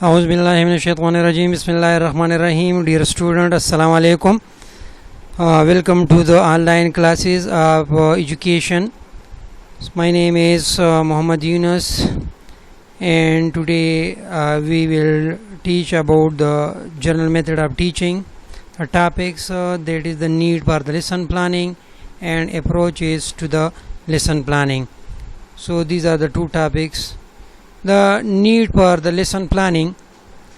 Auzubillahiminash-shaytanir-rajim. Bismillahir-rahmanir-rahim. Dear student, Assalamu alaikum. Welcome to the online classes of education. My name is Muhammad Yunus, and today we will teach about the general method of teaching. The topics that is the need for the lesson planning and approaches to the lesson planning. So these are the two topics. The need for the lesson planning.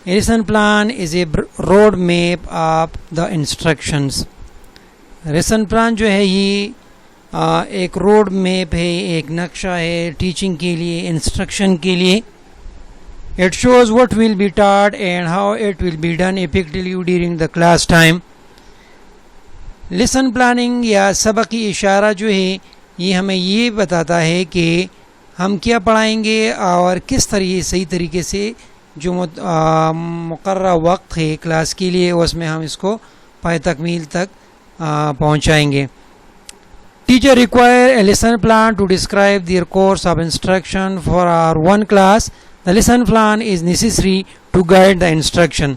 A lesson plan is a road map of the instructions. lesson plan जो है ये एक road map है, एक नक्शा है teaching के लिए, इंस्ट्रक्शन के लिए. It shows what will be taught and how it will be done effectively during the class time. lesson planning या सबकी इशारा जो है ये हमें ये बताता है कि हम क्या पढ़ाएंगे और किस तरीके सही तरीके से जो मुकर्रर वक्त है क्लास के लिए उसमें हम इसको पाए तकमील तक पहुंचाएंगे. Teacher require a lesson plan to describe their course of instruction for our one class. The lesson plan is necessary to guide the instruction.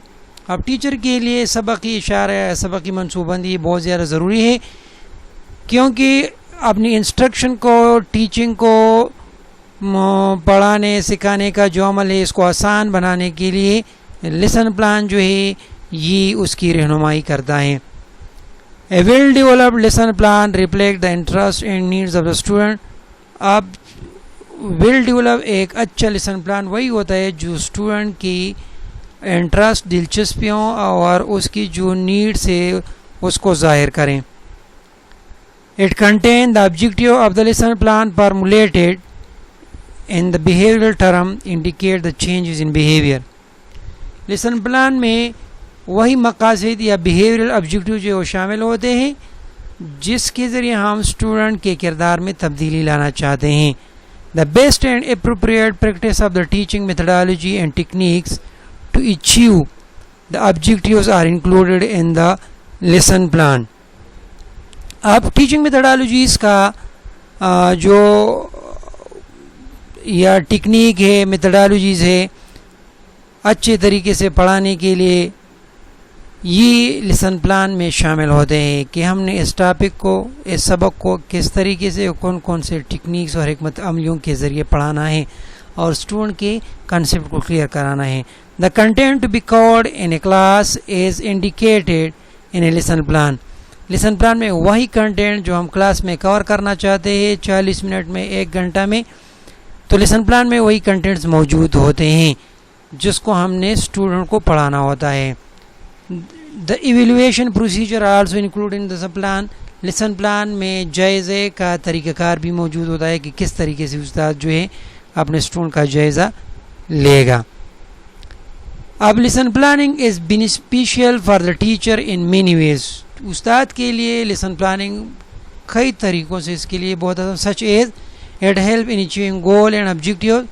अब टीचर के लिए सबक की इशारा, सबक की मनसूबबंदी बहुत ज़्यादा ज़रूरी है, क्योंकि अपनी इंस्ट्रक्शन को, टीचिंग को, पढ़ाने सिखाने का जो अमल है इसको आसान बनाने के लिए लेसन प्लान जो है ये उसकी रहनुमाई करता है. A well developed lesson plan reflect the interest and needs of the student. अब वेल डेवलप एक अच्छा लेसन प्लान वही होता है जो स्टूडेंट की इंटरेस्ट, दिलचस्पियों और उसकी जो नीड्स है उसको जाहिर करें. It contain the objective of the lesson plan formulated in the behavioral term indicate the changes in behavior. Lesson plan में वही मकासद या बिहेवियरल ऑब्जेक्टिव जो शामिल होते हैं जिसके ज़रिए हम स्टूडेंट के किरदार में तब्दीली लाना चाहते हैं. The best and appropriate practice of the teaching methodology and techniques to achieve the objectives are included in the lesson plan. अब टीचिंग मेथडोलॉजीज़ का जो या टेक्निक है, मेथडोलॉजीज़ है अच्छे तरीके से पढ़ाने के लिए ये लेसन प्लान में शामिल होते हैं कि हमने इस टॉपिक को, इस सबक को किस तरीके से, कौन कौन से टेक्निक्स और हिकमत अमलियों के ज़रिए पढ़ाना है और स्टूडेंट के कंसेप्ट को क्लियर कराना है. The content to be covered in a class is indicated in a lesson plan. Lesson plan में वही कंटेंट जो हम क्लास में कवर करना चाहते हैं 40 मिनट में, 1 घंटा में, तो लेसन प्लान में वही कंटेंट्स मौजूद होते हैं जिसको हमने स्टूडेंट को पढ़ाना होता है. The evaluation procedure also include in the plan. Lesson plan में जायज़े का तरीक़ाकार भी मौजूद होता है कि किस तरीके से उस्ताद जो है अपने स्टूडेंट का जायज़ा लेगा. अब lesson planning is beneficial for the teacher in many ways. उस्ताद के लिए लेसन प्लानिंग कई तरीक़ों से इसके लिए बहुत such as it help in achieving goal and objective.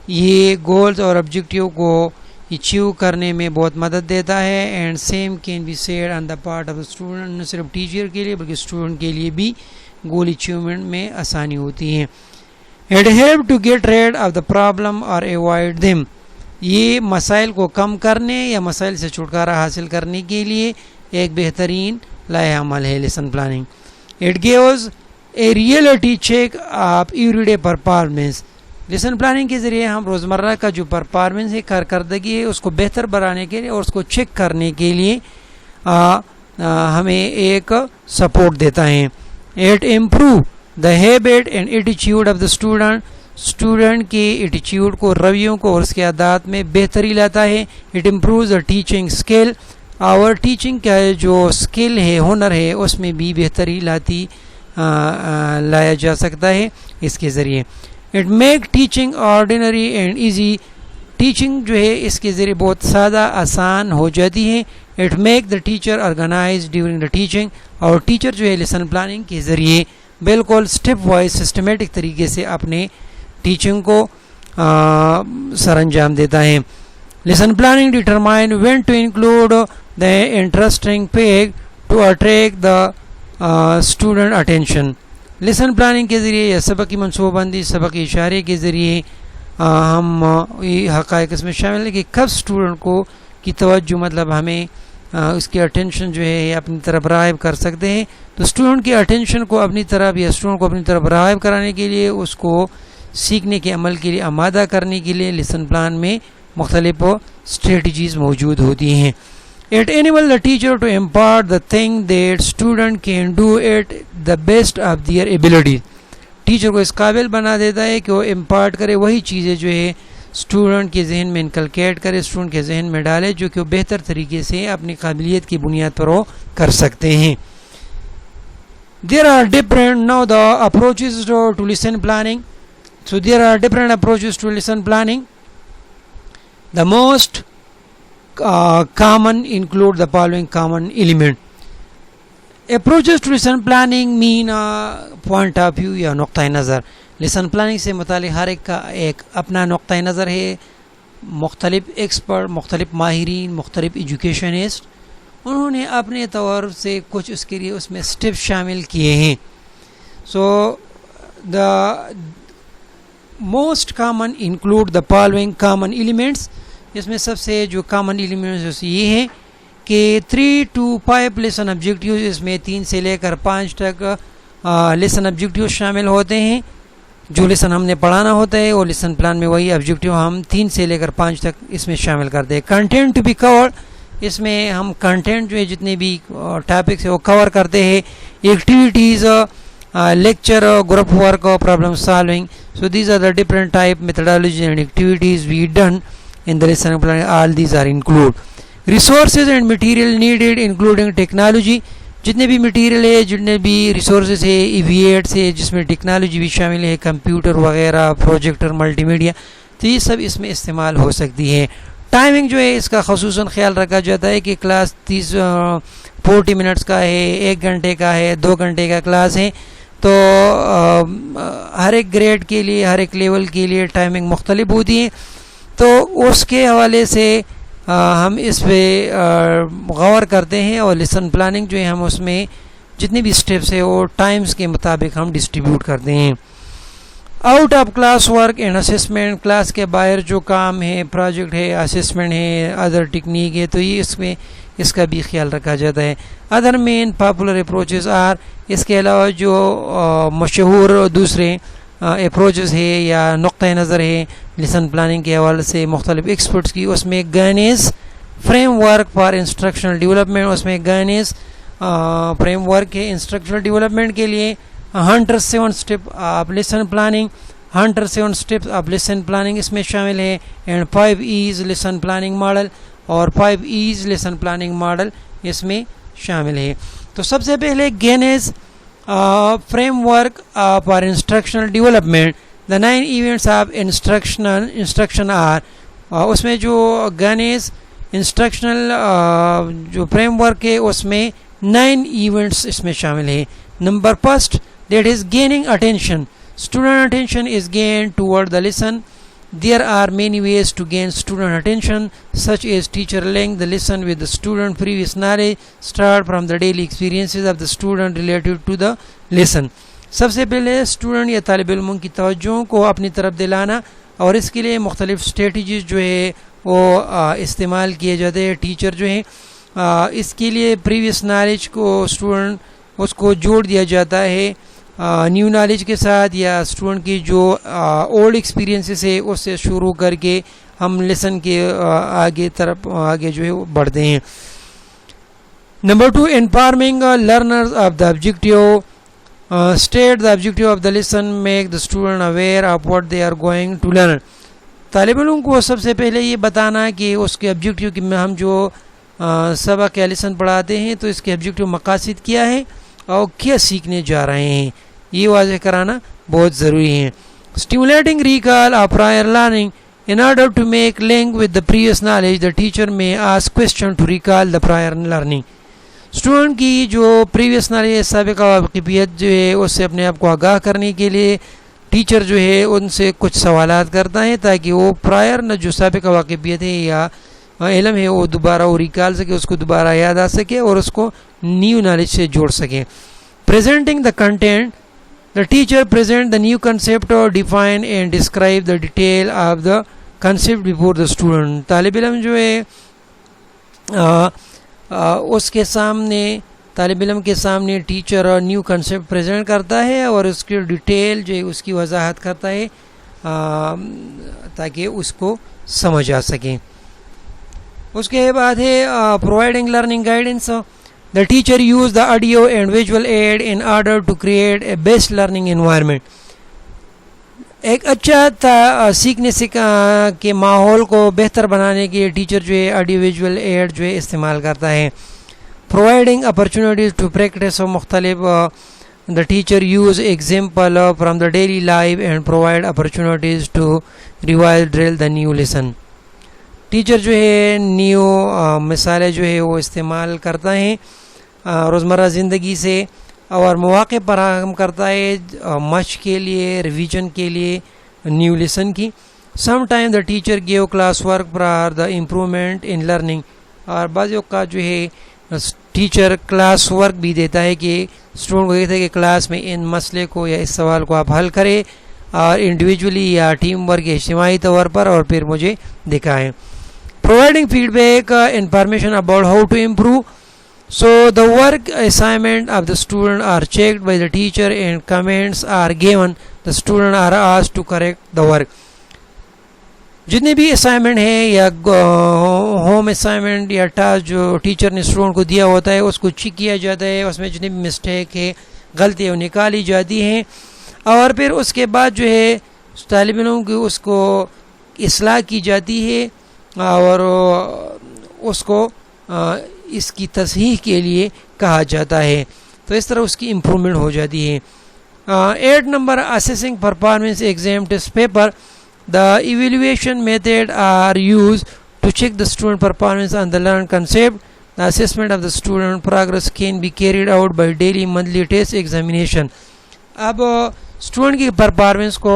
ये गोल्स और ऑब्जेक्टिव को अचीव करने में बहुत मदद देता है. And same can be said on the part of the student. न सिर्फ टीचर के लिए बल्कि स्टूडेंट के लिए भी गोल अचीवमेंट में आसानी होती है. It help to get rid of the problem और अवॉइड देम. ये मसाइल को कम करने या मसाइल से छुटकारा हासिल करने के लिए एक बेहतरीन लाए अमल है lesson planning. It gives a reality check of everyday performance. Lesson planning के ज़रिए हम रोज़मर्रा का जो परफॉर्मेंस है, कारकर्दगी है, उसको बेहतर बनाने के लिए और उसको चेक करने के लिए हमें एक सपोर्ट देता है. It improve the habit and attitude of the student. Student के एटीट्यूड को, रवैयों को और उसके आदत में बेहतरी लाता है. It improve the teaching skill. और टीचिंग का जो स्किल है, हुनर है, उसमें भी बेहतरी लाया जा सकता है इसके ज़रिए. It make teaching ordinary and easy. Teaching जो है इसके ज़रिए बहुत सादा, आसान हो जाती है. It make the teacher organise during the teaching. और टीचर जो है लेसन प्लानिंग के ज़रिए बिल्कुल स्टेप वाइज सिस्टमेटिक तरीके से अपने टीचिंग को सर अंजाम देता है. Lesson planning determine when to include the interesting page to attract the student attention. Lesson planning के ज़रिए या सबक की मनसूबाबंदी, सबक के इशारे के ज़रिए हम ये हक़ाइक़ इसमें शामिल है कि कब स्टूडेंट को की तवज्जो मतलब हमें उसकी अटेंशन जो है अपनी तरफ राग़िब कर सकते हैं। तो स्टूडेंट की अटेंशन को अपनी तरफ या स्टूडेंट को अपनी तरफ राग़िब कराने के लिए, उसको सीखने के अमल के लिए आमादा करने के लिए लेसन प्लान में मुख्तलिफ स्ट्रेटजीज़ मौजूद होती हैं। It enables the teacher to impart the thing that student can do at the best of their ability। Teacher को इस काबिल बना देता है कि वो इम्पार्ट करे वही चीज़ें जो है स्टूडेंट के जहन में इनकलकेट करे, स्टूडेंट के जहन में डाले, जो कि वो बेहतर तरीके से अपनी काबिलियत की बुनियाद पर वो कर सकते हैं। There are different now the approaches to lesson planning. So there are different approaches to lesson planning. The most common include the following common element. Approaches to lesson planning mean point of view या नुक्ता नज़र। Lesson planning से मुतालिक हर एक का एक अपना नुक्ता नज़र है। मुख्तलिफ एक्सपर्ट, मुख्तलिफ माहिरीन, मुख्तलिफ एजुकेशनिस्ट, उन्होंने अपने तौर से कुछ उसके लिए उसमें स्टेप शामिल किए हैं। So the most common include the following common elements. इसमें सबसे जो कॉमन एलिमेंट्स ये हैं कि 3 to 5 लेसन ऑब्जेक्टिव, इसमें 3 से लेकर 5 तक लेसन ऑब्जेक्टिव शामिल होते हैं। जो लेसन हमने पढ़ाना होता है वो लेसन प्लान में वही ऑब्जेक्टिव हम 3 से लेकर 5 तक इसमें शामिल करते हैं। कंटेंट टू बी कवर्ड, इसमें हम कंटेंट जो है जितने भी टॉपिक्स है वो कवर करते हैं। Activities, lecture, group work, problem solving. So these are the different type methodology and activities we done in the lesson plan. All these are include resources and material needed including technology। जितने भी material है, जितने भी resources है, इविएट्स है जिसमें technology भी शामिल है, कंप्यूटर वगैरह, प्रोजेक्टर, मल्टीमीडिया, तो ये सब इसमें इस्तेमाल हो सकती है। टाइमिंग जो है इसका ख़ुसूसन ख्याल रखा जाता है कि क्लास 40 मिनट्स का है, 1 घंटे का है, 2 घंटे का क्लास है। तो हर एक ग्रेड के लिए, हर एक लेवल के लिए टाइमिंग मुख्तलिफ होती है। तो उसके हवाले से हम इस पर गौर करते हैं और लेसन प्लानिंग जो है हम उसमें जितने भी स्टेप्स है वो टाइम्स के मुताबिक हम डिस्ट्रीब्यूट करते हैं। Out of class work and assessment, class के बाहर जो काम है, प्रोजेक्ट है, असेसमेंट है, अदर टेक्निक है, तो ये इसमें इसका भी ख्याल रखा जाता है। Other main popular approaches are, इसके अलावा जो मशहूर दूसरे अप्रोचेस है या नुक्ता नज़र है लेसन प्लानिंग के हवाले से मुख्तलिफ एक्सपर्ट्स की, उसमें guidance framework for instructional development, उसमें गाइडेंस फ्रेमवर्क है इंस्ट्रक्शनल डेवलपमेंट के लिए। 107 step of lesson planning, 107 steps of lesson planning इसमें शामिल है। And 5 E's lesson planning model और 5 E's लेसन प्लानिंग मॉडल इसमें शामिल है। तो सबसे पहले guidance framework for instructional development, the 9 events of instruction are, उसमें जो गाइडेंस इंस्ट्रक्शनल जो फ्रेमवर्क है उसमें 9 इवेंट्स इसमें शामिल है। Number first, that is gaining attention. Student attention is gain toward the lesson. There are many ways to gain student attention, such as teacher laying the lesson with the student previous knowledge, start from the daily experiences of the student related to the lesson। सबसे पहले student या तालिब इल्म की तवज्जो को अपनी तरफ दिलाना, और इसके लिए मुख्तलिफ स्ट्रेटजीज जो है वो इस्तेमाल किए जाते हैं। टीचर जो है इसके लिए प्रीवियस नॉलेज को स्टूडेंट उसको जोड़ दिया जाता है न्यू नॉलेज के साथ, या स्टूडेंट की जो ओल्ड एक्सपीरियंसेस है उससे शुरू करके हम लेसन के आगे जो है बढ़ते हैं। Number 2, informing learners of the objective. State the objective of the lesson, make the student aware of what they are going to learn. तालिब इल्म को सबसे पहले ये बताना कि उसके ऑब्जेक्टिव कि हम जो सबक या लेसन पढ़ाते हैं तो इसके ऑब्जेक्टिव मकासद क्या है और क्या सीखने जा रहे हैं, ये वाज़ेह कराना बहुत ज़रूरी है। Stimulating recall of prior learning, in order to make link with the previous knowledge the teacher may ask question to recall the prior learning. Student की जो प्रीवियस नॉलेज साबिक़ा वाक़िफ़ियत जो है उससे अपने आप को आगाह करने के लिए टीचर जो है उनसे कुछ सवालात करता है ताकि वो प्रायर न जो साबिक़ा वाक़िफ़ियत है या इल्म है वो दोबारा वो रिकॉल सके, उसको दोबारा याद आ सके और उसको न्यू नॉलेज से जोड़ सके। Presenting the content, The teacher present the new concept or define and describe the detail of the concept before the student. तालिब इल्म जो है उसके सामने तालिब इल्म के सामने टीचर और न्यू कंसेप्ट प्रेजेंट करता है और उसकी डिटेल जो है उसकी वजाहत करता है ताकि उसको समझ आ सके. उसके बाद है providing learning guidance. The teacher use the audio and visual aid in order to create a best learning environment. एक अच्छा सीखने से के माहौल को बेहतर बनाने के लिए टीचर जो है ऑडियो विजुअल एड जो है इस्तेमाल करता है. प्रोवाइडिंग अपॉर्चुनिटीज़ टू प्रैक्टिस मुख्तलिफ. The teacher use example from the daily life and provide opportunities to revise drill the new lesson. Teacher जो है न्यू मिसालें जो है वो इस्तेमाल करता है रोज़मर्रा ज़िंदगी से और मौक़े फराहम करता है मश्क के लिए, रिवीजन के लिए न्यू लेसन की. Some time the teacher give class work for the improvement in learning. और बाज़ का जो है टीचर क्लास वर्क भी देता है कि स्टूडेंट को कहता है कि क्लास में इन मसले को या इस सवाल को आप हल करें और इंडिविजुअली या टीम वर्क या इज्तिमाई तौर पर और फिर मुझे दिखाएं. Providing feedback, information about how to improve. So the work assignment of the student are checked by the teacher and comments are given. The student are asked to correct the work. जितने भी assignment है या home assignment या task जो teacher ने student को दिया होता है उसको चेक किया जाता है, उसमें जितनी भी मिस्टेक है गलती है वो निकाली जाती हैं और फिर उसके बाद जो है तालिब इल्म की उसको इस्लाह की जाती है और उसको इसकी तसहीह के लिए कहा जाता है. तो इस तरह उसकी इम्प्रूवमेंट हो जाती है. 8 number assessing performance exam test paper. The evaluation method are use to check the student performance on the learn concept. The assessment of the student progress can be carried out by daily monthly test examination. अब student की performance को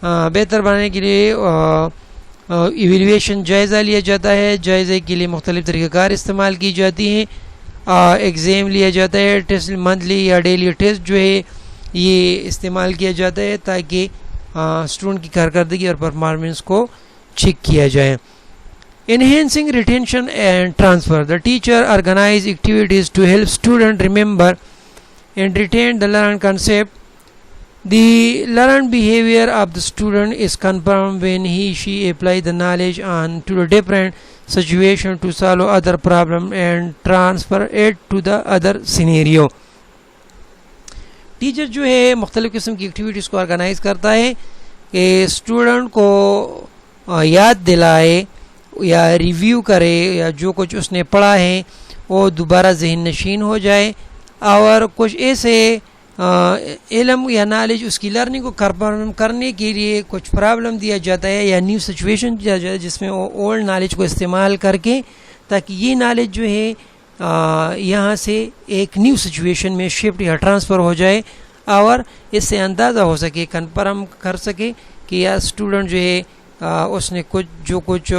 बेहतर बनाने के लिए evaluation जायज़ा लिया जाता है. जायज़े के लिए मुख्तलिफ़ तरीक़ाकार इस्तेमाल की जाती हैं. एग्ज़ाम लिया जाता है, टेस्ट मंथली या डेली टेस्ट जो है ये इस्तेमाल किया जाता है ताकि स्टूडेंट की कारकर्दगी और परफॉर्मेंस को चेक किया जाए. Enhancing retention and transfer. The teacher organise activities to help student remember and retain the learn concept. The learned behavior of the student is confirmed when she apply the knowledge on to the different situation to solve other problem and transfer it to the other scenario. Teacher जो है मुख्तलिफ़ किस्म की activities को organise करता है कि student को याद दिलाए या रिव्यू करे या जो कुछ उसने पढ़ा है वो दोबारा ज़हन नशीन हो जाए और कुछ ऐसे इल्म या नॉलेज उसकी लर्निंग को कंफर्म करने के लिए कुछ प्रॉब्लम दिया जाता है या न्यू सिचुएशन दिया जाता है जिसमें वो ओल्ड नॉलेज को इस्तेमाल करके ताकि ये नॉलेज जो है यहाँ से एक न्यू सिचुएशन में शिफ्ट या ट्रांसफ़र हो जाए और इससे अंदाज़ा हो सके, कंफर्म कर सके कि या स्टूडेंट जो है उसने कुछ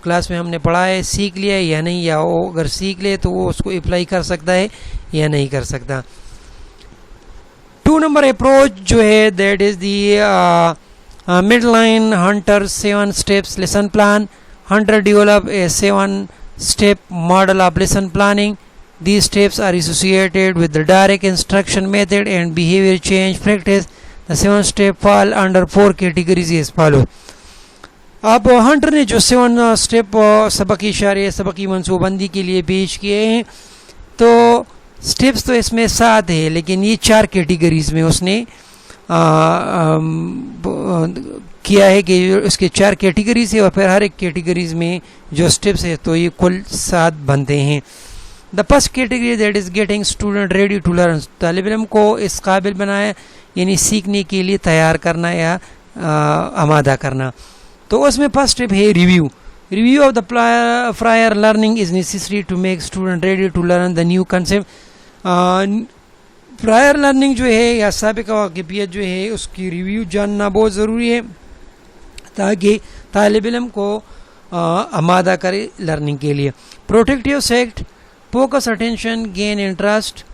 क्लास में हमने पढ़ा है सीख लिया है या नहीं, या वो अगर सीख ले तो वो उसको अप्लाई कर सकता है या नहीं कर सकता. 2 नंबर अप्रोच जो है that is the midline Hunter 7 steps lesson plan. Hunter develop a 7 step model of lesson planning. These steps are associated with the direct instruction method and behavior change practice. The 7 steps fall under 4 categories as follows. अब Hunter ने जो 7 step सबक की इशारे सबक की मनसूबबंदी के लिए पेश किए हैं तो स्टेप्स तो इसमें 7 है लेकिन ये 4 कैटेगरीज में उसने किया है कि उसके 4 कैटेगरीज है और फिर हर एक कैटेगरीज में जो स्टेप्स है तो ये कुल 7 बनते हैं. The first category that is getting student ready to learn. तालिब इल्म को इस काबिल बनाया यानी सीखने के लिए तैयार करना या आमादा करना. तो उसमें फर्स्ट स्टेप है review. Review of the prior learning is necessary to make student ready to learn the new concept. Prior learning जो है या साबिका वाक़िफ़ियत जो है उसकी रिव्यू जानना बहुत ज़रूरी है ताकि तालिब इल्म को आमादा करे लर्निंग के लिए. Protective sect focus attention gain interest.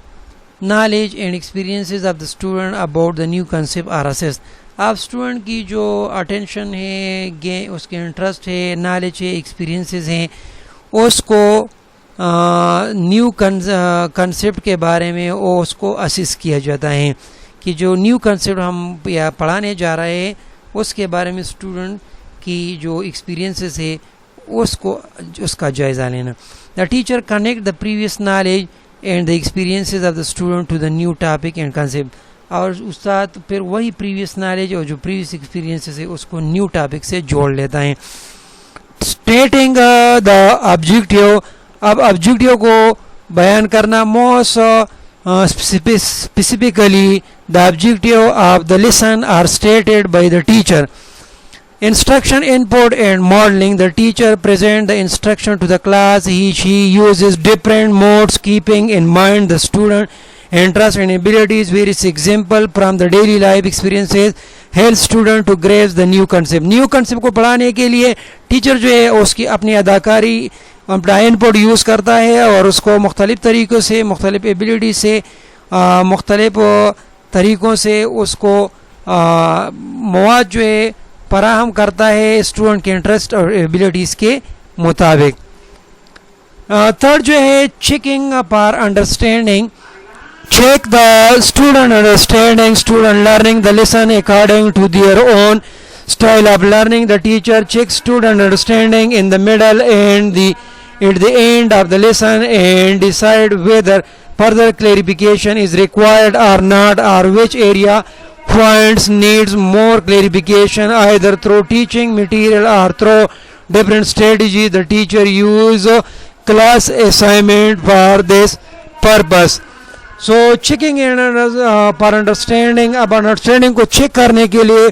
knowledge and experiences of the student about the new concept are assessed. आप स्टूडेंट की जो अटेंशन है, उसके इंटरेस्ट है, नॉलेज है, एक्सपीरियंसेस हैं, उसको न्यू कंसेप्ट के बारे में उसको असिस्ट किया जाता है कि जो न्यू कंसेप्ट हम या पढ़ाने जा रहे हैं उसके बारे में स्टूडेंट की जो एक्सपीरियंसेस है उसका जायज़ा लेना. The teacher connect the previous knowledge and the experiences of the student to the new topic and concept. और उस्ताद फिर वही प्रीवियस नॉलेज और जो प्रीवियस एक्सपीरियंसेस है उसको न्यू टॉपिक से जोड़ लेता है. Stating the objective. अब ऑब्जेक्टिव को बयान करना. Most specifically the objective of the lesson are stated by the teacher. Instruction input and modeling. The teacher present the instruction to the class. She uses different modes keeping in mind the student interest and abilities. Various example from the daily life experiences help student to grasp the new concept. New concept को पढ़ाने के लिए teacher जो है उसकी अपनी अदाकारी अपना इनपुट यूज़ करता है और उसको मुख्तलिफ तरीक़ों से, मुख्तलिफ एबिलिटी से, मुख्तलिफ तरीक़ों से उसको मवाद जो है फराहम करता है स्टूडेंट के इंटरेस्ट और एबिलिटीज़ के मुताबिक. थर्ड जो है checking for understanding. Check the student understanding. Student learning the lesson according to their own style of learning. The teacher checks student understanding in the middle and at the end of the lesson and decide whether further clarification is required or not, or which area points needs more clarification, either through teaching material or through different strategies. The teacher use class assignment for this purpose. So checking for understanding. अब understanding को check करने के लिए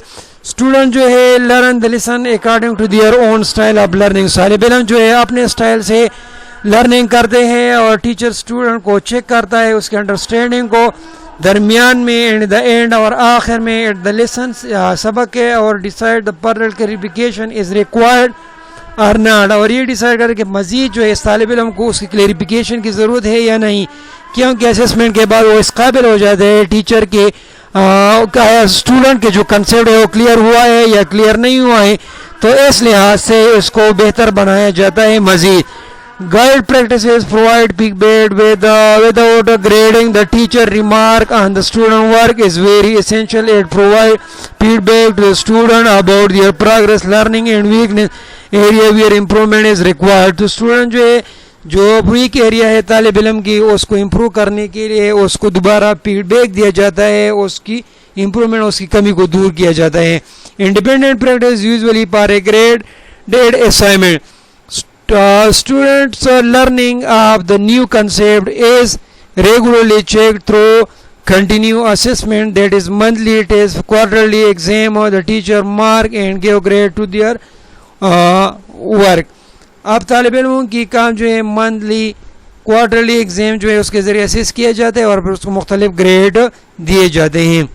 student जो है learn the lesson according to their own style of learning. सालिब इल्म जो है अपने स्टाइल से लर्निंग करते हैं और टीचर स्टूडेंट को चेक करता है उसके अंडरस्टैंडिंग को दरमियान में एंड द एंड और आखिर में एट द लेसन सबक है और decide the further clarification is required और नॉट. और ये डिसाइड करें कि मज़ीद जो है इस तालिब इल्म को उसकी क्लैरिफिकेशन की ज़रूरत है या नहीं, क्योंकि असेसमेंट के बाद वो इस काबिल हो जाते हैं टीचर के स्टूडेंट के जो कंसेप्ट है वो क्लियर हुआ है या क्लियर नहीं हुआ है, तो इस लिहाज से इसको बेहतर बनाया जाता है. मज़ीद guide practices provide feedback without grading. The teacher remark on the student work is very essential. It provide feedback to the student about their progress, learning and weakness area where improvement is required. तो student जो है जो week area है तालिब इल्म की उसको improve करने के लिए उसको दोबारा फीडबैक दिया जाता है, उसकी इम्प्रूवमेंट, उसकी कमी को दूर किया जाता है. Independent practice usually for a graded assignment. Students learning of the new concept is regularly checked through continuous assessment, that is monthly test, quarterly exam, or the teacher mark and give grade to their work. अब तालिब इल्मों की काम जो है monthly quarterly exam जो है उसके ज़रिए assess किया जाता है और फिर उसको मुख्तलिफ ग्रेड दिए जाते हैं.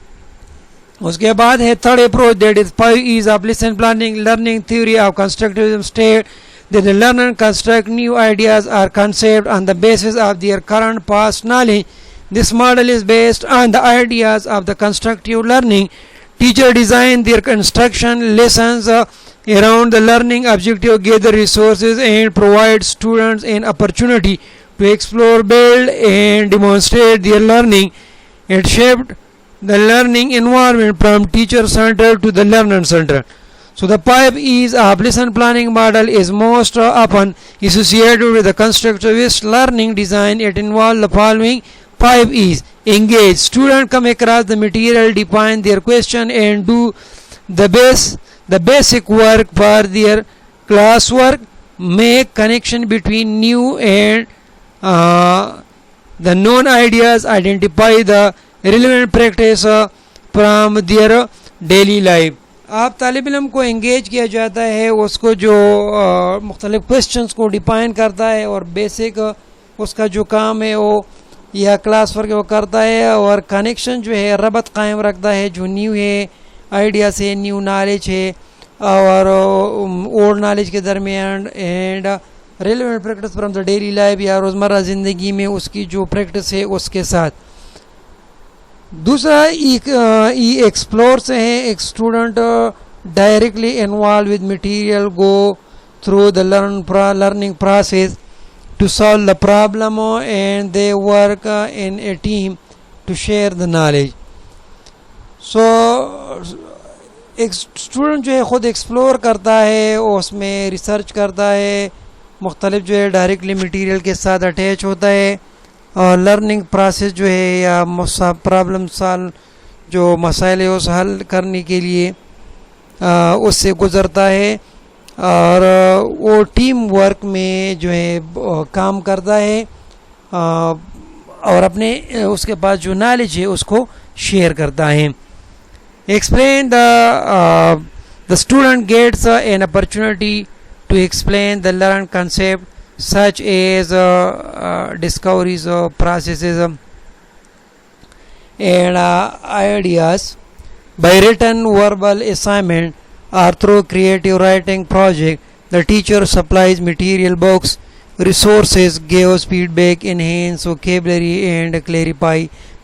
उसके बाद है third approach, that is 5 E's of lesson planning. Learning theory of constructivism state that the learner construct new ideas or concepts on the basis of their current past knowledge. This model is based on the ideas of the constructive learning. Teacher design their instruction lessons around the learning objective, gather resources and provide students an opportunity to explore, build and demonstrate their learning. It shaped the learning environment from teacher centered to the learner centered. So the 5 E's of lesson planning model is most often associated with the constructivist learning design. It involves the following 5 E's. Engage. Students come across the material, define their question and do the basic work for their classwork. Make connection between new and the known ideas. Identify the relevant practice from their daily life. आप तालिब इल्म को engage किया जाता है, उसको जो मुख्तलिफ questions को डिफाइन करता है और बेसिक उसका जो काम है वो या क्लास वर्क वो करता है और कनेक्शन जो है रबत कायम रखता है जो न्यू है आइडिया से, न्यू नॉलेज है और ओल्ड नॉलेज के दरमियान and relevant practice from the daily life या रोज़मर्रा ज़िंदगी में उसकी जो प्रैक्टिस है उसके साथ. दूसरा ई एक्सप्लोर से है, एक student directly involve with material, go through the learning process to solve the problem and they work in a team to share the knowledge. So एक स्टूडेंट जो है ख़ुद एक्सप्लोर करता है और उसमें रिसर्च करता है, मुख्तलिफ जो है डायरेक्टली मटेरियल के साथ अटैच होता है और लर्निंग प्रोसेस जो है या प्रॉब्लम सॉल्व जो मसाइल है उस हल करने के लिए उससे गुज़रता है और वो टीम वर्क में जो है काम करता है और अपने उसके पास जो नॉलेज है उसको शेयर करता है. Explain the student gets an opportunity to explain the learn concept such as discoveries processes and ideas by written verbal assignment or through creative writing project. The teacher supplies material, books, resources, gives feedback, enhance vocabulary and clarify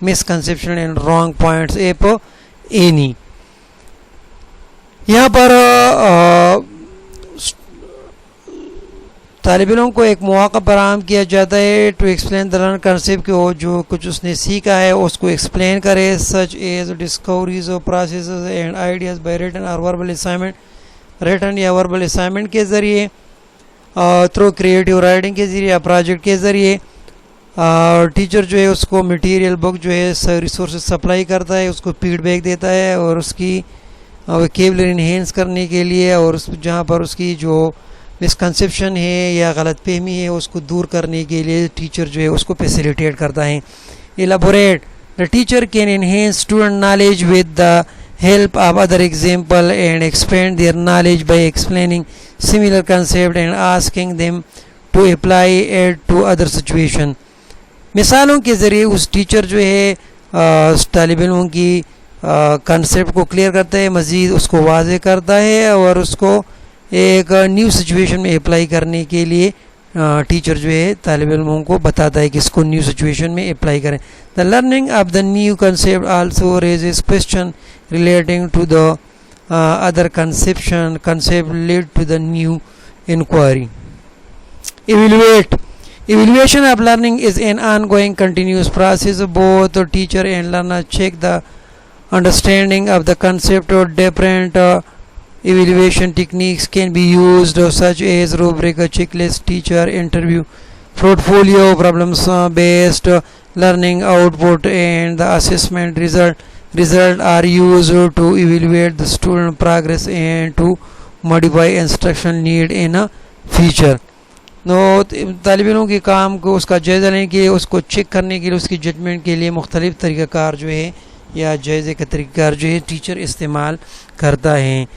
misconception and wrong points if any. यहाँ पर तालिब इल्म को एक मौका फराहम किया जाता है to explain the learn concept कि वो जो कुछ उसने सीखा है उसको एक्सप्लेन करे, सच एज डिस्कवरीज और processes and ideas by written और वर्बल असाइनमेंट, रिटन या वर्बल असाइनमेंट के ज़रिए, थ्रू क्रिएटिव राइटिंग के ज़रिए या प्रोजेक्ट के ज़रिए. टीचर जो है उसको मटेरियल बुक जो है रिसोर्सेज सप्लाई करता है, उसको फीडबैक देता है और उसकी वोकैबुलरी इन्हेंस करने के लिए और उस जहाँ पर उसकी जो मिसकंसेप्शन है या गलत फहमी है उसको दूर करने के लिए टीचर जो है उसको फैसिलिटेट करता है. Elaborate the teacher can enhance student knowledge with the help of other example and expand their knowledge by explaining similar concept and asking them to apply it to other situation. मिसालों के ज़रिए उस teacher जो है तालिब इल्मों की concept को clear करता है, मज़ीद उसको वाज़ेह करता है और उसको एक न्यू सिचुएशन में अप्लाई करने के लिए टीचर जो है तालिब इल्मों को बताता है कि इसको न्यू सिचुएशन में अप्लाई करें. The learning of the new concept also raises question relating to the other concept lead to the new inquiry. Evaluation of learning is an ongoing continuous process. Both the teacher and learner check the understanding of the concept or different evaluation techniques can be used such as rubric, checklist, teacher interview, portfolio, problems based learning output and the assessment result are used to evaluate the student progress and to modify instruction need in a future. तालिब इल्मों के काम को उसका जायज़ा लेने के लिए, उसको check करने के लिए, उसकी जजमेंट के लिए मुख्तलिफ तरीक़ाकार जो है या जायज़े का तरीक़ाकार जो है टीचर इस्तेमाल करता है.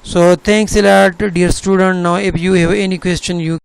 So thanks a lot dear student. Now if you have any question you